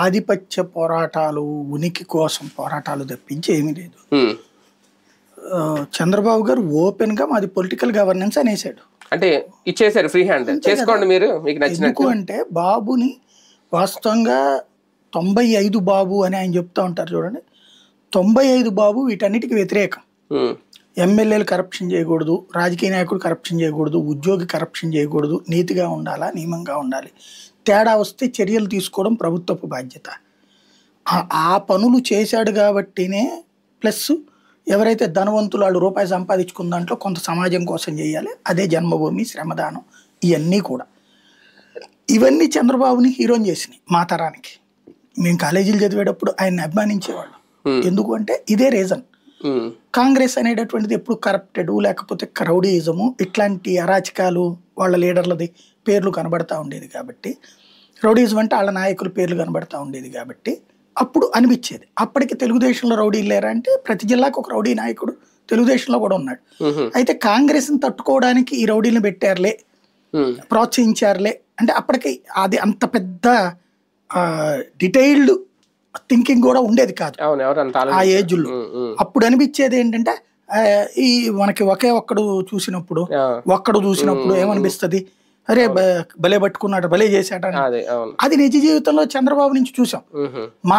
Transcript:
ఆధిపత్య పోరాటాలు, ఉనికి కోసం పోరాటాలు తప్పించి ఏమీ లేదు. చంద్రబాబు గారు ఓపెన్‌గా మాది పొలిటికల్ గవర్నెన్స్ అనేసాడు. అంటే ఇచ్చేసారు ఫ్రీ హ్యాండ్. చేసుకోండి మీరు మీకు నచ్చినట్టు. ఎందుకు అంటే బాబుని వాస్తవంగా 95 బాబు అని ఆయన చెప్తా ఉంటారు చూడండి. 95 బాబు వీటన్నిటికి వ్యతిరేకం. ఎమ్మెల్యేలు కరప్షన్ చేయకూడదు, రాజకీయ నాయకుడు కరప్షన్ చేయకూడదు, ఉద్యోగి కరప్షన్ చేయకూడదు, నీతిగా ఉండాలా, నియమంగా ఉండాలి. తేడా వస్తే చర్యలు తీసుకోవడం ప్రభుత్వపు బాధ్యత. ఆ పనులు చేశాడు కాబట్టినే ప్లస్ ఎవరైతే ధనవంతులు వాళ్ళు రూపాయి సంపాదించుకున్న దాంట్లో కొంత సమాజం కోసం చేయాలి. అదే జన్మభూమి, శ్రమదానం ఇవన్నీ కూడా. ఇవన్నీ చంద్రబాబుని హీరోని చేసినాయి మా తరానికి. మేము కాలేజీలు చదివేటప్పుడు ఆయన్ని అభిమానించేవాళ్ళం. ఎందుకు అంటే ఇదే రీజన్. కాంగ్రెస్ అనేటటువంటిది ఎప్పుడు కరప్టెడ్ లేకపోతే క్రౌడీయిజము ఇట్లాంటి అరాచకాలు వాళ్ళ లీడర్లది పేర్లు కనబడతా ఉండేది కాబట్టి, రౌడీయిజం అంటే వాళ్ళ నాయకుల పేర్లు కనబడతా ఉండేది కాబట్టి అప్పుడు అనిపించేది. అప్పటికి తెలుగుదేశంలో రౌడీలు లేరా అంటే ప్రతి జిల్లాకు ఒక రౌడీ నాయకుడు తెలుగుదేశంలో కూడా ఉన్నాడు. అయితే కాంగ్రెస్ని తట్టుకోవడానికి ఈ రౌడీలను పెట్టారులే, ప్రోత్సహించారులే అంటే అప్పటికి అది అంత పెద్ద డీటెయిల్డ్ థింకింగ్ కూడా ఉండేది కాదు ఆ ఏజ్లో. అప్పుడు అనిపించేది ఏంటంటే ఈ మనకి ఒక్కడు చూసినప్పుడు ఏమనిపిస్తుంది, అరే భలే పట్టుకున్నాడు, భలే చేశాడు. అది నిజ జీవితంలో చంద్రబాబు నుంచి చూసాం. మా